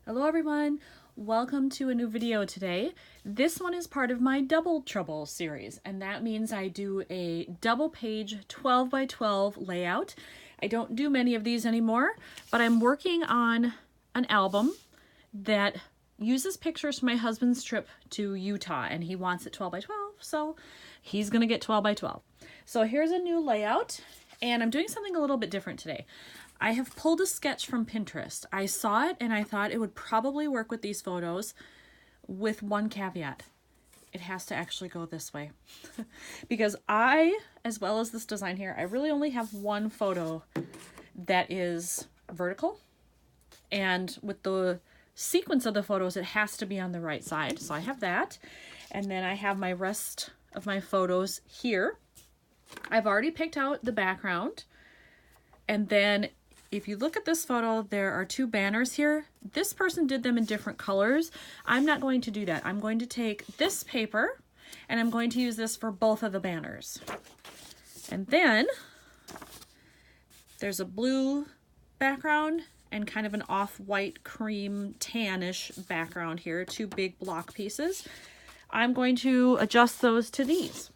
Hello everyone, welcome to a new video today. This one is part of my Double Trouble series, and that means I do a double page 12 by 12 layout. I don't do many of these anymore, but I'm working on an album that uses pictures from my husband's trip to Utah, and he wants it 12 by 12, so he's gonna get 12 by 12. So here's a new layout, and I'm doing something a little bit different today. I have pulled a sketch from Pinterest. I saw it and I thought it would probably work with these photos with one caveat. It has to actually go this way. Because I, as well as this design here, I really only have one photo that is vertical. And with the sequence of the photos, it has to be on the right side. So I have that. And then I have my rest of my photos here. I've already picked out the background. And then if you look at this photo, there are two banners here. This person did them in different colors. I'm not going to do that. I'm going to take this paper and I'm going to use this for both of the banners. And then there's a blue background and kind of an off-white cream tannish background here, two big block pieces. I'm going to adjust those to these.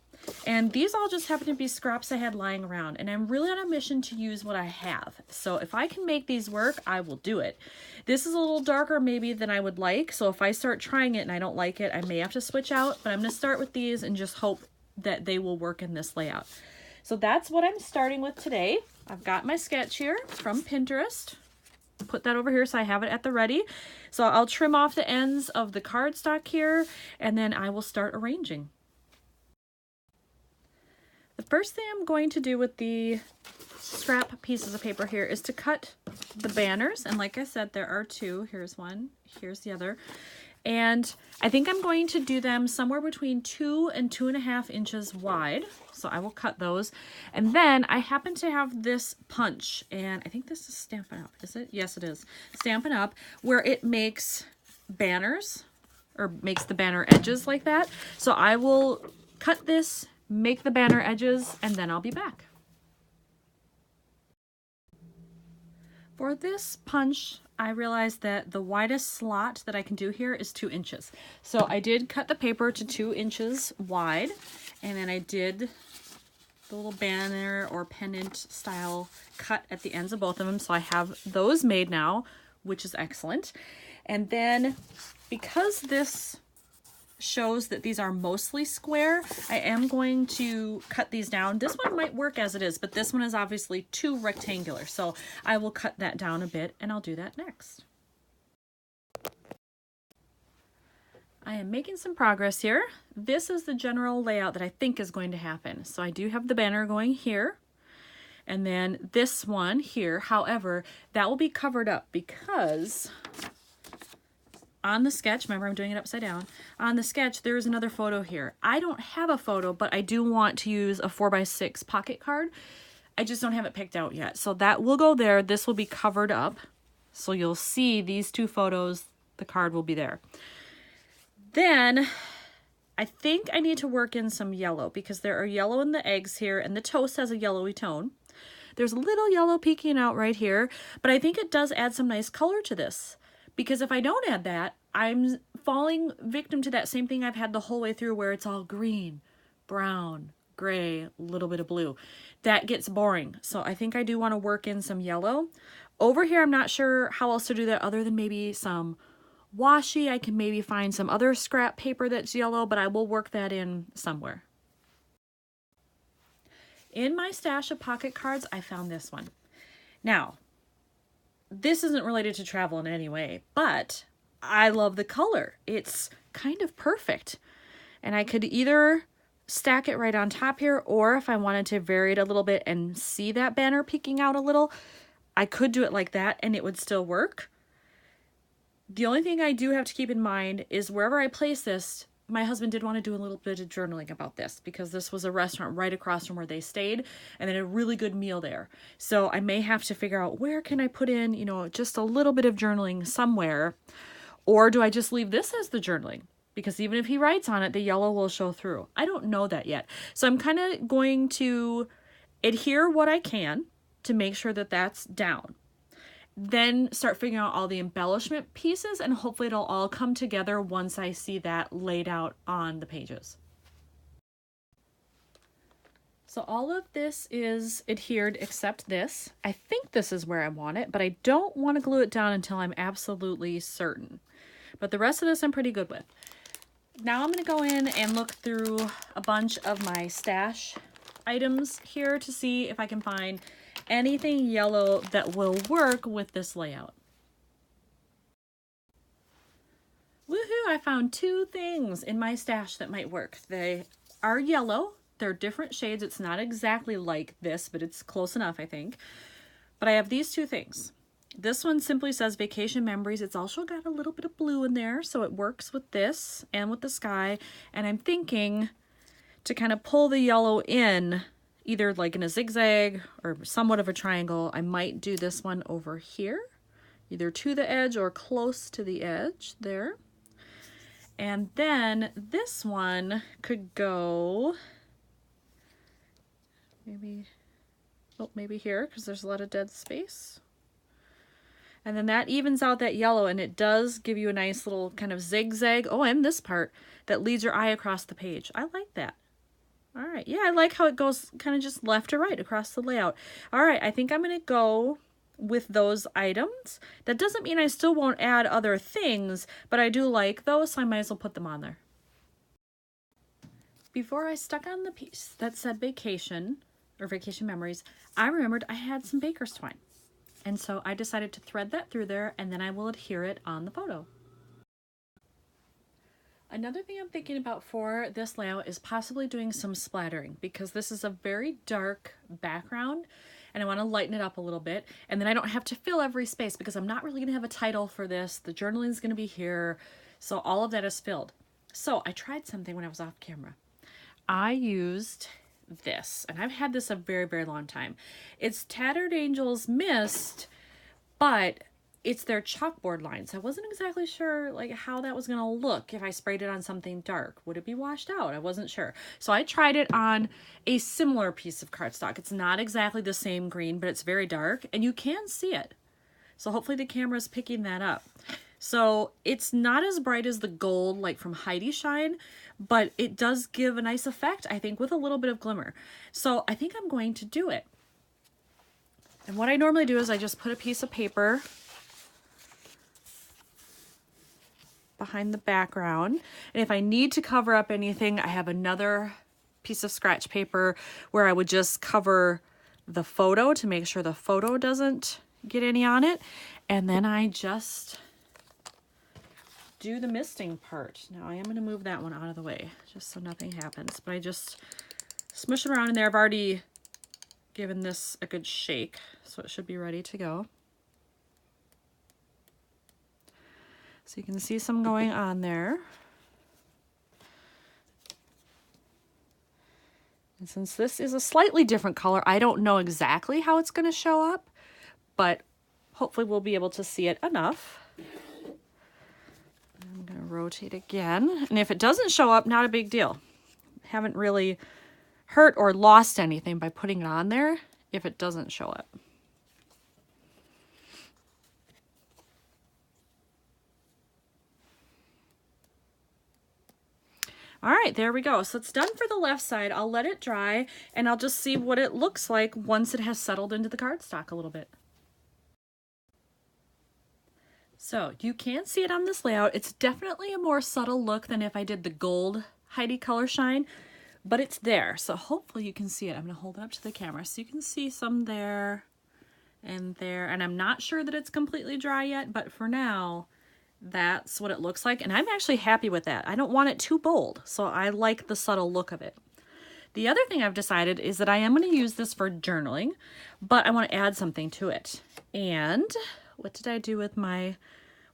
And these all just happen to be scraps I had lying around, and I'm really on a mission to use what I have. So if I can make these work, I will do it. This is a little darker maybe than I would like, so if I start trying it and I don't like it, I may have to switch out, but I'm going to start with these and just hope that they will work in this layout. So that's what I'm starting with today. I've got my sketch here from Pinterest. Put that over here so I have it at the ready. So I'll trim off the ends of the cardstock here, and then I will start arranging. The first thing I'm going to do with the scrap pieces of paper here is to cut the banners. And like I said, there are two. Here's one, here's the other. And I think I'm going to do them somewhere between 2 and 2.5 inches wide. So I will cut those. And then I happen to have this punch, and I think this is Stampin' Up, is it? Yes, it is. Stampin' Up, where it makes banners, or makes the banner edges like that. So I will cut this, make the banner edges, and then I'll be back. For this punch, I realized that the widest slot that I can do here is 2 inches. So I did cut the paper to 2 inches wide, and then I did the little banner or pennant style cut at the ends of both of them. So I have those made now, which is excellent. And then because this shows that these are mostly square, I am going to cut these down. This one might work as it is, but this one is obviously too rectangular, so I will cut that down a bit, and I'll do that next. I am making some progress here. This is the general layout that I think is going to happen. So I do have the banner going here, and then this one here. However, that will be covered up because on the sketch, remember I'm doing it upside down, on the sketch there is another photo here. I don't have a photo, but I do want to use a 4x6 pocket card. I just don't have it picked out yet. So that will go there. This will be covered up. So you'll see these two photos, the card will be there. Then I think I need to work in some yellow because there are yellow in the eggs here, and the toast has a yellowy tone. There's a little yellow peeking out right here, but I think it does add some nice color to this. Because if I don't add that, I'm falling victim to that same thing I've had the whole way through where it's all green, brown, gray, a little bit of blue. That gets boring. So I think I do want to work in some yellow. Over here, I'm not sure how else to do that other than maybe some washi. I can maybe find some other scrap paper that's yellow, but I will work that in somewhere. In my stash of pocket cards, I found this one. Now, this isn't related to travel in any way, but I love the color. It's kind of perfect. And I could either stack it right on top here, or if I wanted to vary it a little bit and see that banner peeking out a little, I could do it like that and it would still work. The only thing I do have to keep in mind is wherever I place this, my husband did want to do a little bit of journaling about this because this was a restaurant right across from where they stayed and then a really good meal there. So I may have to figure out where can I put in, just a little bit of journaling somewhere, or do I just leave this as the journaling? Because even if he writes on it, the yellow will show through. I don't know that yet. So I'm kind of going to adhere what I can to make sure that that's down. then start figuring out all the embellishment pieces, and hopefully it'll all come together once I see that laid out on the pages. So all of this is adhered except this. I think this is where I want it, but I don't want to glue it down until I'm absolutely certain. But the rest of this I'm pretty good with. Now I'm going to go in and look through a bunch of my stash items here to see if I can find anything yellow that will work with this layout. Woohoo! I found 2 things in my stash that might work. They are yellow. They're different shades. It's not exactly like this, but it's close enough, I think. But I have these 2 things. This one simply says Vacation Memories. It's also got a little bit of blue in there, so it works with this and with the sky. And I'm thinking to kind of pull the yellow in, either like in a zigzag or somewhat of a triangle. I might do this one over here, either to the edge or close to the edge there. And then this one could go maybe here, because there's a lot of dead space. And then that evens out that yellow, and it does give you a nice little kind of zigzag. Oh, and this part that leads your eye across the page. I like that. All right. Yeah, I like how it goes kind of just left to right across the layout. All right. I think I'm going to go with those items. That doesn't mean I still won't add other things, but I do like those, so I might as well put them on there. Before I stuck on the piece that said Vacation or Vacation Memories, I remembered I had some baker's twine. And so I decided to thread that through there, and then I will adhere it on the photo. Another thing I'm thinking about for this layout is possibly doing some splattering, because this is a very dark background and I want to lighten it up a little bit, and then I don't have to fill every space because I'm not really going to have a title for this. The journaling is going to be here, so all of that is filled. So I tried something when I was off camera. I used this, and I've had this a very, very long time. It's Tattered Angels Mist, but it's their chalkboard line. So I wasn't exactly sure like how that was going to look if I sprayed it on something dark. Would it be washed out? I wasn't sure. So I tried it on a similar piece of cardstock. It's not exactly the same green, but it's very dark and you can see it. So hopefully the camera is picking that up. So it's not as bright as the gold like from Heidi Shine, but it does give a nice effect, I think, with a little bit of glimmer. So I think I'm going to do it. And what I normally do is I just put a piece of paper behind the background. And if I need to cover up anything, I have another piece of scratch paper where I would just cover the photo to make sure the photo doesn't get any on it. And then I just do the misting part. Now I am going to move that one out of the way just so nothing happens, but I just smush it around in there. I've already given this a good shake, so it should be ready to go. So you can see some going on there. And since this is a slightly different color, I don't know exactly how it's going to show up, but hopefully we'll be able to see it enough. I'm going to rotate again. And if it doesn't show up, not a big deal. Haven't really hurt or lost anything by putting it on there if it doesn't show up. All right, there we go. So it's done for the left side. I'll let it dry and I'll just see what it looks like once it has settled into the cardstock a little bit. So you can see it on this layout. It's definitely a more subtle look than if I did the gold Heidi Color Shine, but it's there. So hopefully you can see it. I'm going to hold it up to the camera so you can see some there and there. And I'm not sure that it's completely dry yet, but for now, that's what it looks like. And I'm actually happy with that. I don't want it too bold, so I like the subtle look of it. The other thing I've decided is that I am going to use this for journaling, but I want to add something to it. And what did I do with my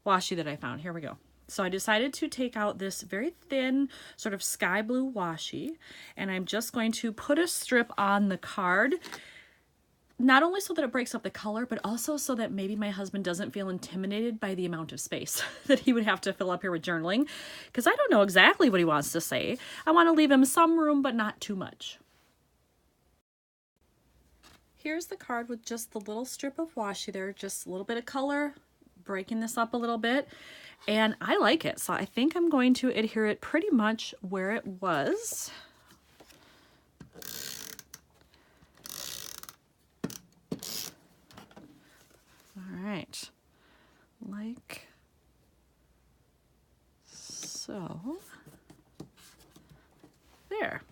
washi that I found? Here we go. So I decided to take out this very thin sort of sky blue washi, and I'm just going to put a strip on the card, not only so that it breaks up the color, but also so that maybe my husband doesn't feel intimidated by the amount of space that he would have to fill up here with journaling, because I don't know exactly what he wants to say. I want to leave him some room, but not too much. here's the card with just the little strip of washi there, just a little bit of color, breaking this up a little bit. And I like it, so I think I'm going to adhere it pretty much where it was. All right, like so. There.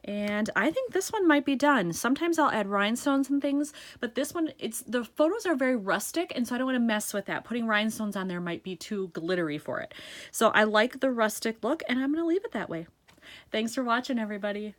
And I think this one might be done. Sometimes I'll add rhinestones and things, but this one, the photos are very rustic, and so I don't want to mess with that. Putting rhinestones on there might be too glittery for it. So I like the rustic look, and I'm going to leave it that way. Thanks for watching, everybody.